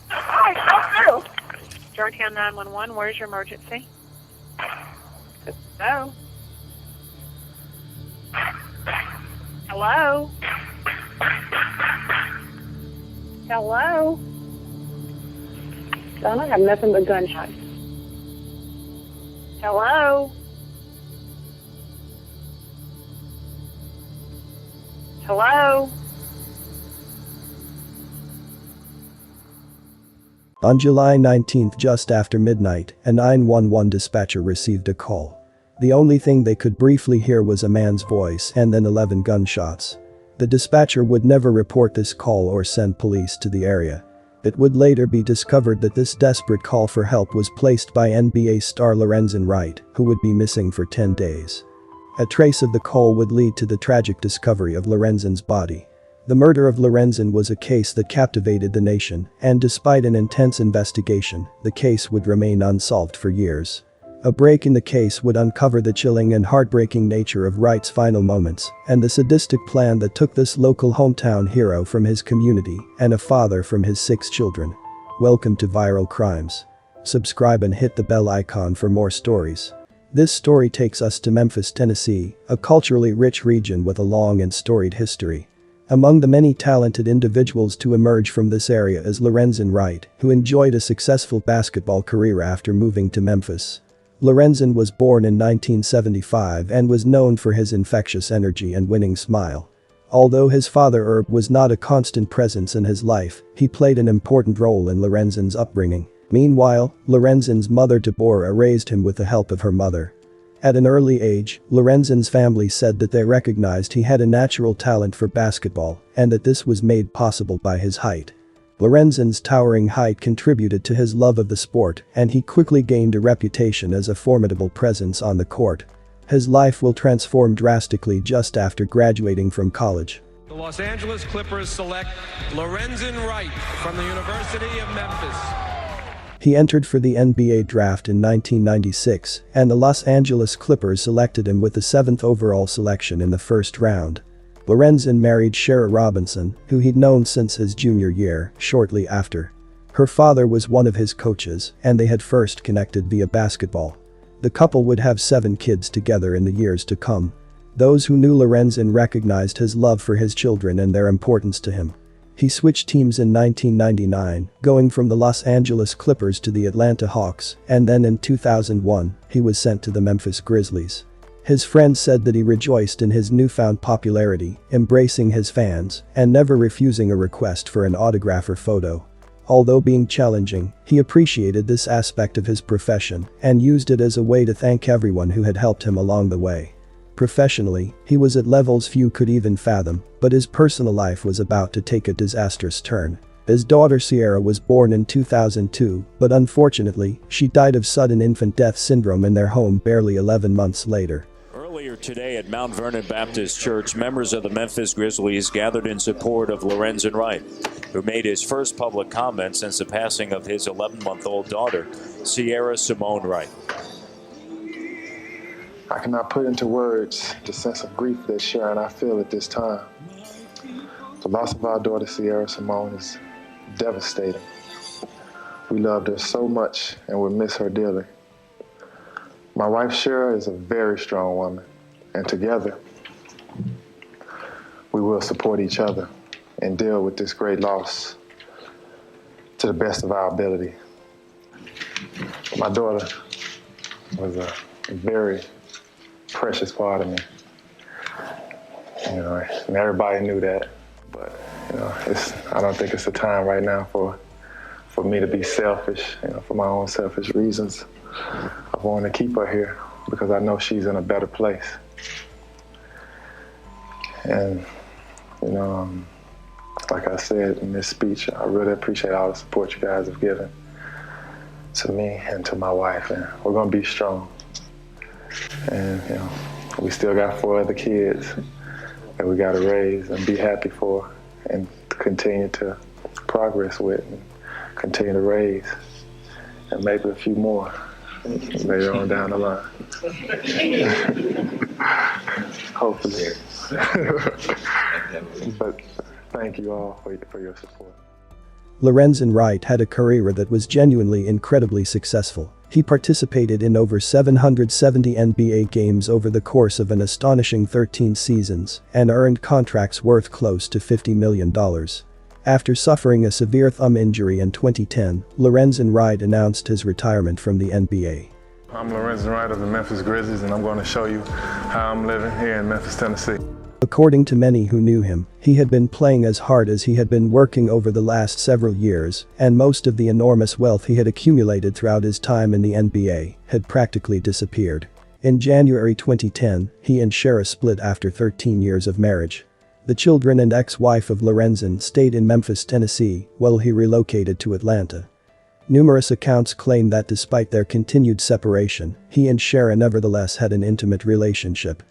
Hi, go through. Georgetown 911, where's your emergency? Hello? Hello? Hello? Don't I have nothing but gunshots. Hello? Hello? On July 19th, just after midnight, a 911 dispatcher received a call. The only thing they could briefly hear was a man's voice and then 11 gunshots. The dispatcher would never report this call or send police to the area. It would later be discovered that this desperate call for help was placed by NBA star Lorenzen Wright, who would be missing for 10 days. A trace of the call would lead to the tragic discovery of Lorenzen's body. The murder of Lorenzen was a case that captivated the nation, and despite an intense investigation, the case would remain unsolved for years. A break in the case would uncover the chilling and heartbreaking nature of Wright's final moments and the sadistic plan that took this local hometown hero from his community and a father from his 6 children. Welcome to Viral Crimes. Subscribe and hit the bell icon for more stories. This story takes us to Memphis, Tennessee, a culturally rich region with a long and storied history. Among the many talented individuals to emerge from this area is Lorenzen Wright, who enjoyed a successful basketball career after moving to Memphis. Lorenzen was born in 1975 and was known for his infectious energy and winning smile. Although his father Herb was not a constant presence in his life, he played an important role in Lorenzen's upbringing. Meanwhile, Lorenzen's mother Deborah raised him with the help of her mother. At an early age, Lorenzen's family said that they recognized he had a natural talent for basketball and that this was made possible by his height. Lorenzen's towering height contributed to his love of the sport, and he quickly gained a reputation as a formidable presence on the court. His life will transform drastically just after graduating from college. The Los Angeles Clippers select Lorenzen Wright from the University of Memphis. He entered for the NBA draft in 1996, and the Los Angeles Clippers selected him with the 7th overall selection in the first round. Lorenzen married Shara Robinson, who he'd known since his junior year, shortly after. Her father was one of his coaches, and they had first connected via basketball. The couple would have 7 kids together in the years to come. Those who knew Lorenzen recognized his love for his children and their importance to him. He switched teams in 1999, going from the Los Angeles Clippers to the Atlanta Hawks, and then in 2001, he was sent to the Memphis Grizzlies. His friends said that he rejoiced in his newfound popularity, embracing his fans, and never refusing a request for an autograph or photo. Although being challenging, he appreciated this aspect of his profession and used it as a way to thank everyone who had helped him along the way. Professionally, he was at levels few could even fathom, but his personal life was about to take a disastrous turn. His daughter Sierra was born in 2002, but unfortunately, she died of sudden infant death syndrome in their home barely 11 months later. Earlier today at Mount Vernon Baptist Church, members of the Memphis Grizzlies gathered in support of Lorenzen Wright, who made his first public comment since the passing of his 11-month-old daughter, Sierra Simone Wright. I cannot put into words the sense of grief that Shara and I feel at this time. The loss of our daughter Sierra Simone is devastating. We loved her so much and would miss her dearly. My wife Shara is a very strong woman, and together we will support each other and deal with this great loss to the best of our ability. My daughter was a very precious part of me, and everybody knew that. But I don't think it's the time right now for me to be selfish, for my own selfish reasons. I want to keep her here because I know she's in a better place. And, like I said in this speech, I really appreciate all the support you guys have given to me and to my wife, and we're going to be strong. And, we still got 4 other kids that we got to raise and be happy for and continue to progress with and continue to raise, and maybe a few more later on down the line. Hopefully. But thank you all for your support. Lorenzen Wright had a career that was genuinely incredibly successful. He participated in over 770 NBA games over the course of an astonishing 13 seasons and earned contracts worth close to $50 million. After suffering a severe thumb injury in 2010, Lorenzen Wright announced his retirement from the NBA. I'm Lorenzen Wright of the Memphis Grizzlies, and I'm going to show you how I'm living here in Memphis, Tennessee. According to many who knew him, he had been playing as hard as he had been working over the last several years, and most of the enormous wealth he had accumulated throughout his time in the NBA had practically disappeared. In January 2010, he and Shara split after 13 years of marriage. The children and ex-wife of Lorenzen stayed in Memphis, Tennessee, while he relocated to Atlanta. Numerous accounts claim that despite their continued separation, he and Shara nevertheless had an intimate relationship.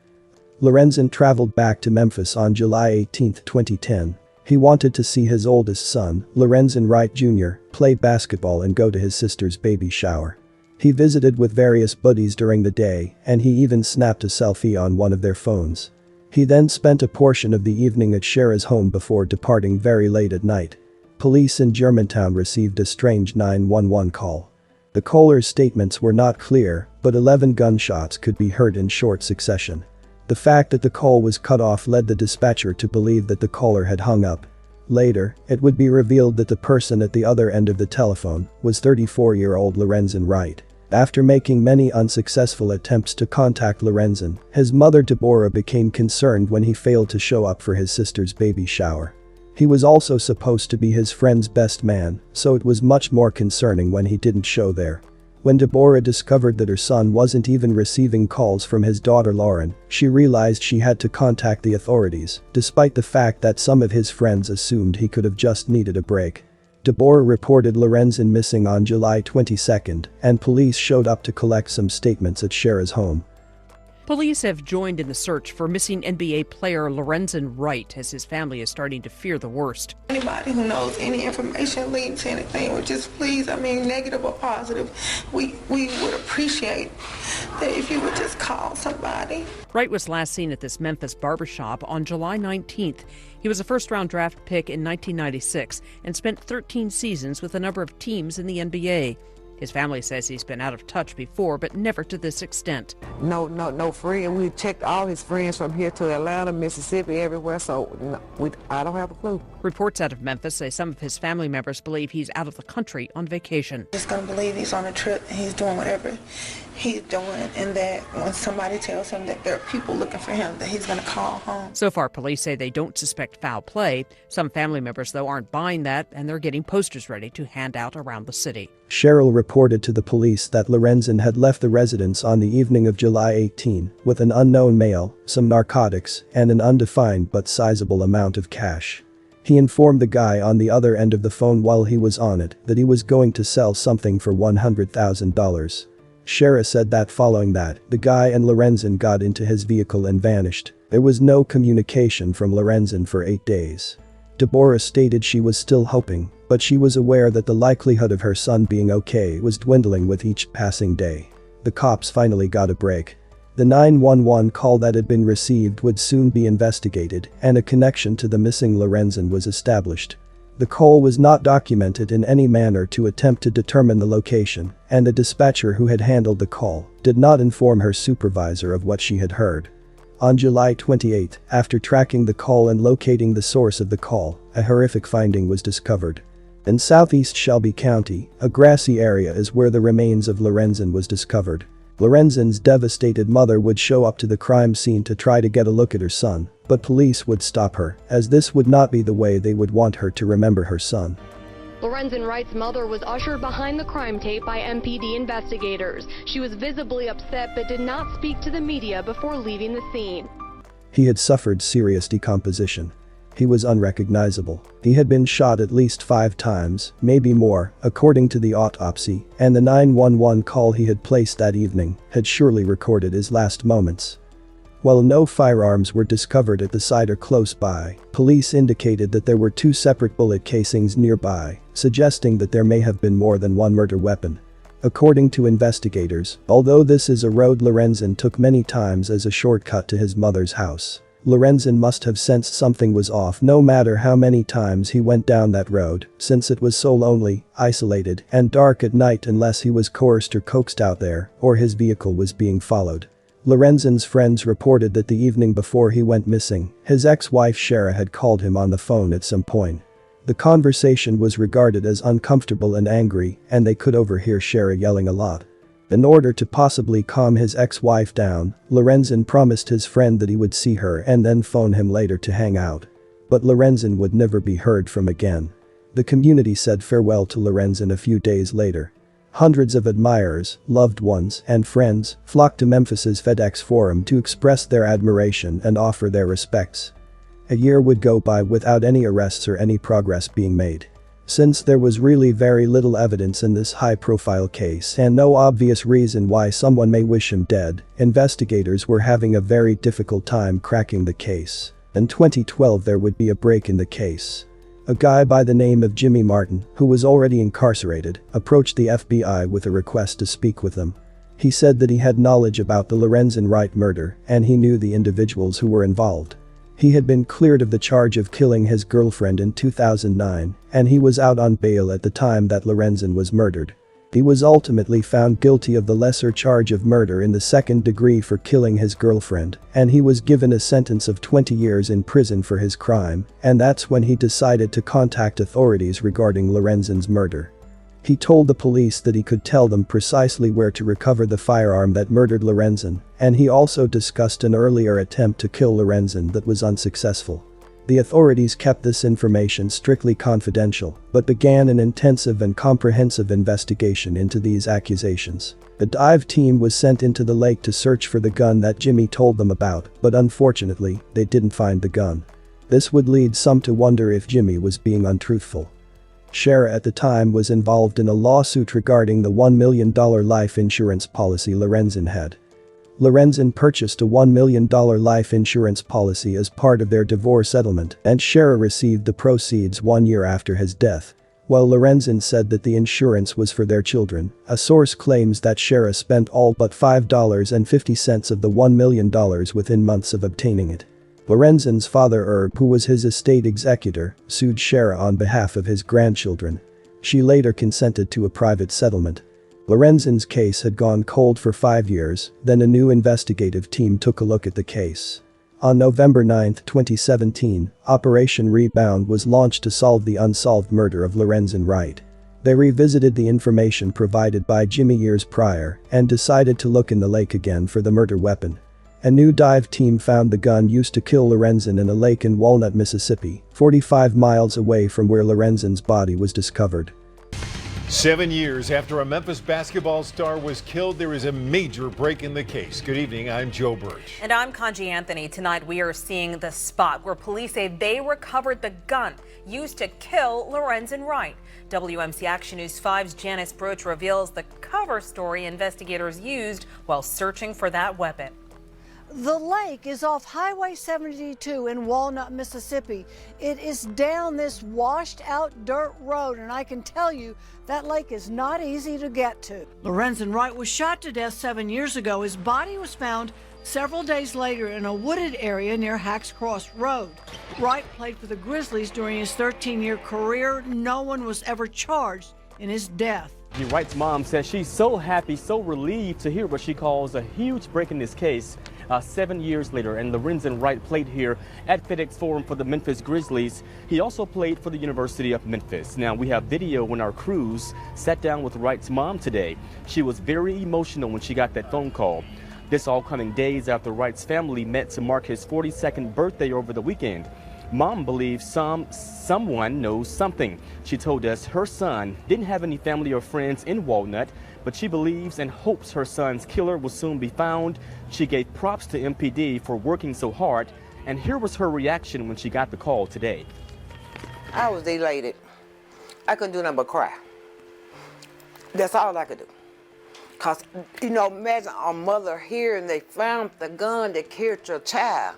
Lorenzen traveled back to Memphis on July 18, 2010. He wanted to see his oldest son, Lorenzen Wright Jr., play basketball and go to his sister's baby shower. He visited with various buddies during the day, and he even snapped a selfie on one of their phones. He then spent a portion of the evening at Shara's home before departing very late at night. Police in Germantown received a strange 911 call. The caller's statements were not clear, but 11 gunshots could be heard in short succession. The fact that the call was cut off led the dispatcher to believe that the caller had hung up. Later, it would be revealed that the person at the other end of the telephone was 34-year-old Lorenzen Wright. After making many unsuccessful attempts to contact Lorenzen, his mother Deborah became concerned when he failed to show up for his sister's baby shower. He was also supposed to be his friend's best man, so it was much more concerning when he didn't show there. When Deborah discovered that her son wasn't even receiving calls from his daughter Lauren, she realized she had to contact the authorities, despite the fact that some of his friends assumed he could have just needed a break. Deborah reported Lorenzen missing on July 22, and police showed up to collect some statements at Shara's home. Police have joined in the search for missing NBA player Lorenzen Wright as his family is starting to fear the worst. Anybody who knows any information leading to anything would just please, negative or positive, we would appreciate that if you would just call somebody. Wright was last seen at this Memphis barbershop on July 19th. He was a first-round draft pick in 1996 and spent 13 seasons with a number of teams in the NBA. His family says he's been out of touch before, but never to this extent. No friend. We checked all his friends from here to Atlanta, Mississippi, everywhere, so I don't have a clue. Reports out of Memphis say some of his family members believe he's out of the country on vacation. Just gonna believe he's on a trip and he's doing whatever he's doing, and that when somebody tells him that there are people looking for him, that he's gonna call home. So far, police say they don't suspect foul play. Some family members, though, aren't buying that, and they're getting posters ready to hand out around the city. Cheryl reported to the police that Lorenzen had left the residence on the evening of July 18 with an unknown male, some narcotics, and an undefined but sizable amount of cash. He informed the guy on the other end of the phone while he was on it that he was going to sell something for $100,000. Shara said that following that, the guy and Lorenzen got into his vehicle and vanished. There was no communication from Lorenzen for 8 days. Deborah stated she was still hoping, but she was aware that the likelihood of her son being okay was dwindling with each passing day. The cops finally got a break. The 911 call that had been received would soon be investigated, and a connection to the missing Lorenzen was established. The call was not documented in any manner to attempt to determine the location, and the dispatcher who had handled the call did not inform her supervisor of what she had heard. On July 28, after tracking the call and locating the source of the call, a horrific finding was discovered. In southeast Shelby County, a grassy area is where the remains of Lorenzen was discovered. Lorenzen's devastated mother would show up to the crime scene to try to get a look at her son, but police would stop her, as this would not be the way they would want her to remember her son. Lorenzen Wright's mother was ushered behind the crime tape by MPD investigators. She was visibly upset but did not speak to the media before leaving the scene. He had suffered serious decomposition. He was unrecognizable. He had been shot at least 5 times, maybe more, according to the autopsy, and the 911 call he had placed that evening had surely recorded his last moments. While no firearms were discovered at the site or close by, police indicated that there were 2 separate bullet casings nearby, suggesting that there may have been more than one murder weapon. According to investigators, although this is a road Lorenzen took many times as a shortcut to his mother's house, Lorenzen must have sensed something was off no matter how many times he went down that road, since it was so lonely, isolated, and dark at night unless he was coerced or coaxed out there, or his vehicle was being followed. Lorenzen's friends reported that the evening before he went missing, his ex-wife Shara had called him on the phone at some point. The conversation was regarded as uncomfortable and angry, and they could overhear Shara yelling a lot. In order to possibly calm his ex-wife down, Lorenzen promised his friend that he would see her and then phone him later to hang out. But Lorenzen would never be heard from again. The community said farewell to Lorenzen a few days later. Hundreds of admirers, loved ones, and friends flocked to Memphis's FedEx Forum to express their admiration and offer their respects. A year would go by without any arrests or any progress being made. Since there was really very little evidence in this high-profile case and no obvious reason why someone may wish him dead, investigators were having a very difficult time cracking the case. In 2012 there would be a break in the case. A guy by the name of Jimmy Martin, who was already incarcerated, approached the FBI with a request to speak with them. He said that he had knowledge about the Lorenzen Wright murder and he knew the individuals who were involved. He had been cleared of the charge of killing his girlfriend in 2009, and he was out on bail at the time that Lorenzen was murdered. He was ultimately found guilty of the lesser charge of murder in the second degree for killing his girlfriend, and he was given a sentence of 20 years in prison for his crime, and that's when he decided to contact authorities regarding Lorenzen's murder. He told the police that he could tell them precisely where to recover the firearm that murdered Lorenzen, and he also discussed an earlier attempt to kill Lorenzen that was unsuccessful. The authorities kept this information strictly confidential, but began an intensive and comprehensive investigation into these accusations. A dive team was sent into the lake to search for the gun that Jimmy told them about, but unfortunately, they didn't find the gun. This would lead some to wonder if Jimmy was being untruthful. Shara at the time was involved in a lawsuit regarding the $1 million life insurance policy Lorenzen had. Lorenzen purchased a $1 million life insurance policy as part of their divorce settlement, and Shara received the proceeds 1 year after his death. While Lorenzen said that the insurance was for their children, a source claims that Shara spent all but $5.50 of the $1 million within months of obtaining it. Lorenzen's father Herb, who was his estate executor, sued Shara on behalf of his grandchildren. She later consented to a private settlement. Lorenzen's case had gone cold for 5 years, then a new investigative team took a look at the case. On November 9, 2017, Operation Rebound was launched to solve the unsolved murder of Lorenzen Wright. They revisited the information provided by Jimmy years prior and decided to look in the lake again for the murder weapon. A new dive team found the gun used to kill Lorenzen in a lake in Walnut, Mississippi, 45 miles away from where Lorenzen's body was discovered. 7 years after a Memphis basketball star was killed, there is a major break in the case. Good evening, I'm Joe Birch. And I'm Kanji Anthony. Tonight we are seeing the spot where police say they recovered the gun used to kill Lorenzen Wright. WMC Action News 5's Janice Broach reveals the cover story investigators used while searching for that weapon. The lake is off Highway 72 in Walnut, Mississippi. It is down this washed out dirt road, and I can tell you that lake is not easy to get to. Lorenzen Wright was shot to death 7 years ago. His body was found several days later in a wooded area near Hacks Cross Road. Wright played for the Grizzlies during his 13-year career. No one was ever charged in his death. Wright's mom says she's so happy, so relieved to hear what she calls a huge break in this case 7 years later. And Lorenzen Wright played here at FedEx Forum for the Memphis Grizzlies. He also played for the University of Memphis. Now, we have video when our crews sat down with Wright's mom today. She was very emotional when she got that phone call. This all coming days after Wright's family met to mark his 42nd birthday over the weekend. Mom believes someone knows something. She told us her son didn't have any family or friends in Walnut, but she believes and hopes her son's killer will soon be found. She gave props to MPD for working so hard, and here was her reaction when she got the call today. I was elated. I couldn't do nothing but cry. That's all I could do. Because, you know, imagine a mother here and they found the gun that killed your child.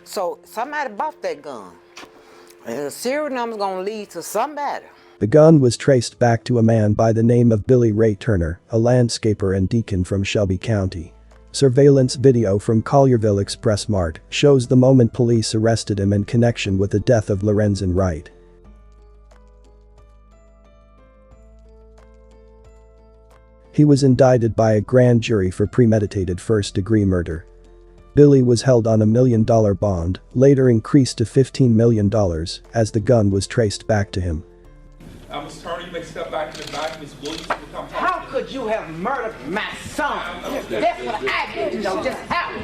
So somebody bought that gun. And the serial number's gonna lead to somebody. The gun was traced back to a man by the name of Billy Ray Turner, a landscaper and deacon from Shelby County. Surveillance video from Collierville Express Mart shows the moment police arrested him in connection with the death of Lorenzen Wright. He was indicted by a grand jury for premeditated first-degree murder. Billy was held on $1 million bond, later increased to $15 million, as the gun was traced back to him. I was turning, you may step back to the back, Miss Williams will come talk. How could you have murdered my son? That's what I need to know, just how.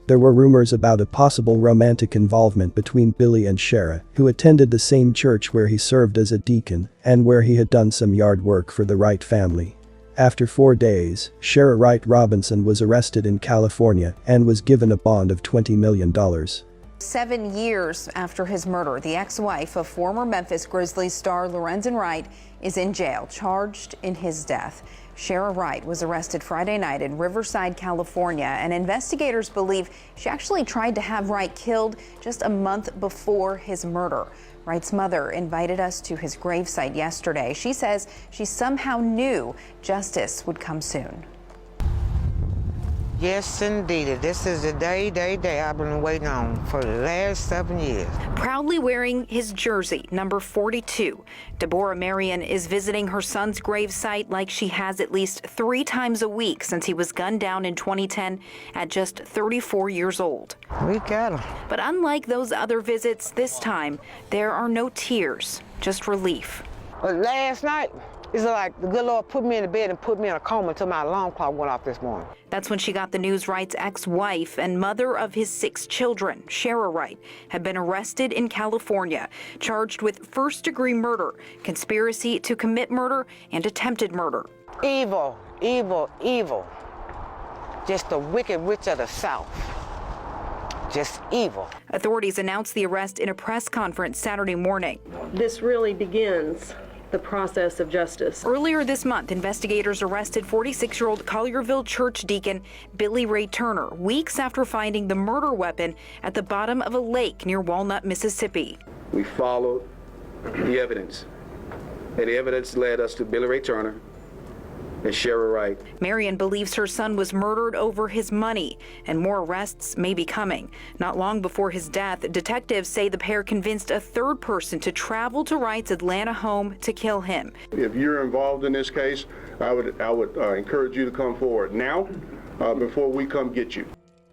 There were rumors about a possible romantic involvement between Billy and Shara, who attended the same church where he served as a deacon and where he had done some yard work for the Wright family. After 4 days, Shara Wright Robinson was arrested in California and was given a bond of $20 million. 7 years after his murder, the ex-wife of former Memphis Grizzlies star Lorenzen Wright is in jail, charged in his death. Shara Wright was arrested Friday night in Riverside, California, and investigators believe she actually tried to have Wright killed just a month before his murder. Wright's mother invited us to his gravesite yesterday. She says she somehow knew justice would come soon. Yes, indeed. This is the day I've been waiting on for the last 7 years. Proudly wearing his jersey, number 42, Deborah Marion is visiting her son's gravesite like she has at least 3 times a week since he was gunned down in 2010 at just 34 years old. We got him. But unlike those other visits, this time, there are no tears, just relief. But last night, it's like the good Lord put me in the bed and put me in a coma until my alarm clock went off this morning. That's when she got the news Wright's ex-wife and mother of his 6 children, Shara Wright, had been arrested in California, charged with first-degree murder, conspiracy to commit murder, and attempted murder. Evil, evil, evil. Just the wicked witch of the South. Just evil. Authorities announced the arrest in a press conference Saturday morning. This really begins the process of justice. Earlier this month, investigators arrested 46-year-old Collierville church deacon Billy Ray Turner weeks after finding the murder weapon at the bottom of a lake near Walnut, Mississippi. We followed the evidence, and the evidence led us to Billy Ray Turner and Shara Wright. Marion believes her son was murdered over his money, and more arrests may be coming. Not long before his death, detectives say the pair convinced a third person to travel to Wright's Atlanta home to kill him. If you're involved in this case, I would encourage you to come forward now before we come get you.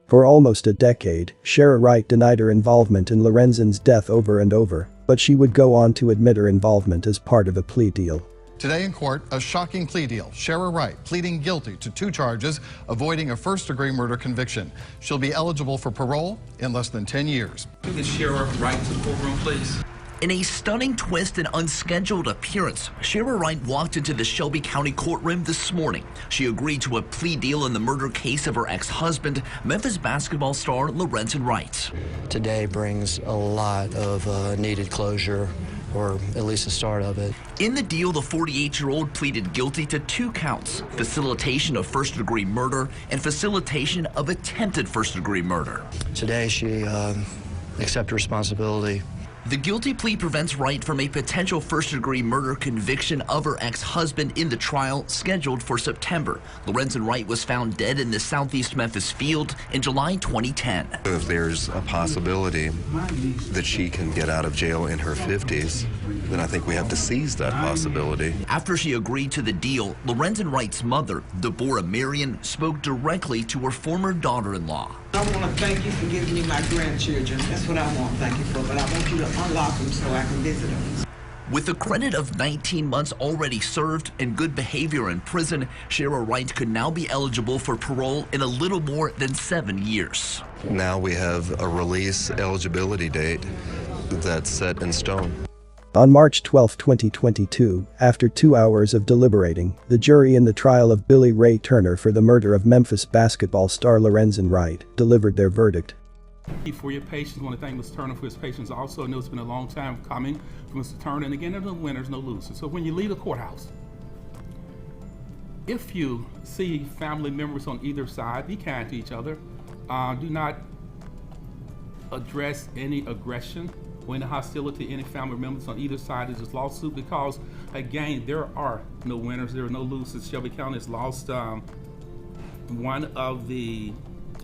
For almost a decade, Shara Wright denied her involvement in Lorenzen's death over and over, but she would go on to admit her involvement as part of a plea deal. Today in court, a shocking plea deal. Shara Wright pleading guilty to 2 charges, avoiding a first-degree murder conviction. She'll be eligible for parole in less than 10 years. Get Shara Wright to the courtroom, please. In a stunning twist and unscheduled appearance, Shara Wright walked into the Shelby County courtroom this morning. She agreed to a plea deal in the murder case of her ex-husband, Memphis basketball star Lorenzen Wright. Today brings a lot of needed closure, or at least the start of it. In the deal, the 48-year-old pleaded guilty to 2 counts, facilitation of first-degree murder and facilitation of attempted first-degree murder. Today she accepted responsibility. The guilty plea prevents Wright from a potential first-degree murder conviction of her ex-husband in the trial scheduled for September. Lorenzen Wright was found dead in the southeast Memphis field in July 2010. If there's a possibility that she can get out of jail in her 50s, then I think we have to seize that possibility. After she agreed to the deal, Lorenzen Wright's mother, Deborah Marion, spoke directly to her former daughter-in-law. I want to thank you for giving me my grandchildren. That's what I want to thank you for, but I want you to unlock them so I can visit them. With a credit of 19 months already served and good behavior in prison, Shara Wright could now be eligible for parole in a little more than 7 years. Now we have a release eligibility date that's set in stone. On March 12, 2022, after 2 hours of deliberating, the jury in the trial of Billy Ray Turner for the murder of Memphis basketball star Lorenzen Wright delivered their verdict. For your patience, I want to thank Mr. Turner for his patience. Also, I know it's been a long time coming for Mr. Turner, and again, there's no winners, no losers. So when you leave the courthouse, if you see family members on either side, be kind to each other. Do not address any aggression or any hostility to any family members on either side of this lawsuit, because again, there are no winners, there are no losers. Shelby County has lost one of the,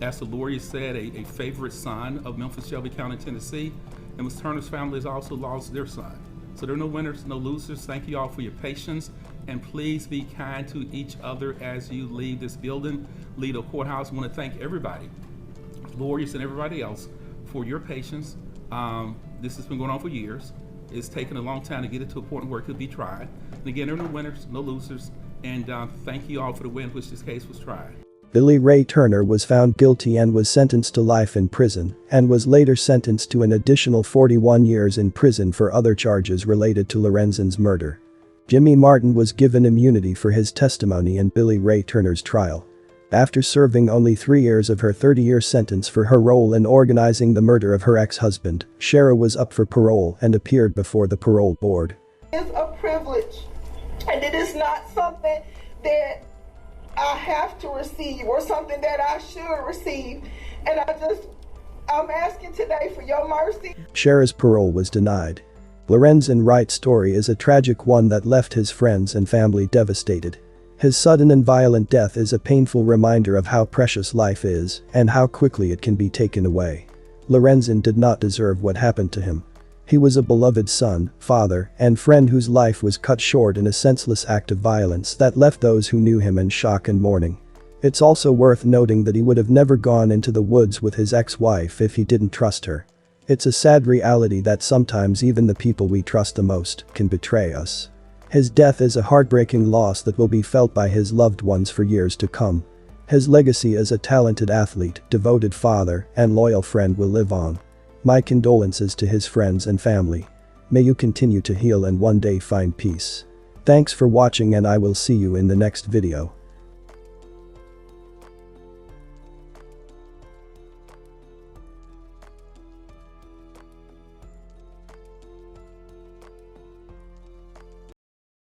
as the lawyer said, a favorite son of Memphis, Shelby County, Tennessee, and Ms. Turner's family has also lost their son. So there are no winners, no losers. Thank you all for your patience, and please be kind to each other as you leave this building, leave the courthouse. I want to thank everybody, lawyers and everybody else, for your patience. This has been going on for years. It's taken a long time to get it to a point where it could be tried. And again, there are no winners, no losers, and thank you all for the way in which this case was tried. Billy Ray Turner was found guilty and was sentenced to life in prison, and was later sentenced to an additional 41 years in prison for other charges related to Lorenzen's murder. Jimmy Martin was given immunity for his testimony in Billy Ray Turner's trial. After serving only 3 years of her 30-year sentence for her role in organizing the murder of her ex-husband, Shara was up for parole and appeared before the parole board. It's a privilege, and it is not something that I have to receive or something that I should receive. And I'm asking today for your mercy. Shara's parole was denied. Lorenzen Wright's story is a tragic one that left his friends and family devastated. His sudden and violent death is a painful reminder of how precious life is and how quickly it can be taken away. Lorenzen did not deserve what happened to him. He was a beloved son, father, and friend whose life was cut short in a senseless act of violence that left those who knew him in shock and mourning. It's also worth noting that he would have never gone into the woods with his ex-wife if he didn't trust her. It's a sad reality that sometimes even the people we trust the most can betray us. His death is a heartbreaking loss that will be felt by his loved ones for years to come. His legacy as a talented athlete, devoted father, and loyal friend will live on. My condolences to his friends and family. May you continue to heal and one day find peace. Thanks for watching, and I will see you in the next video.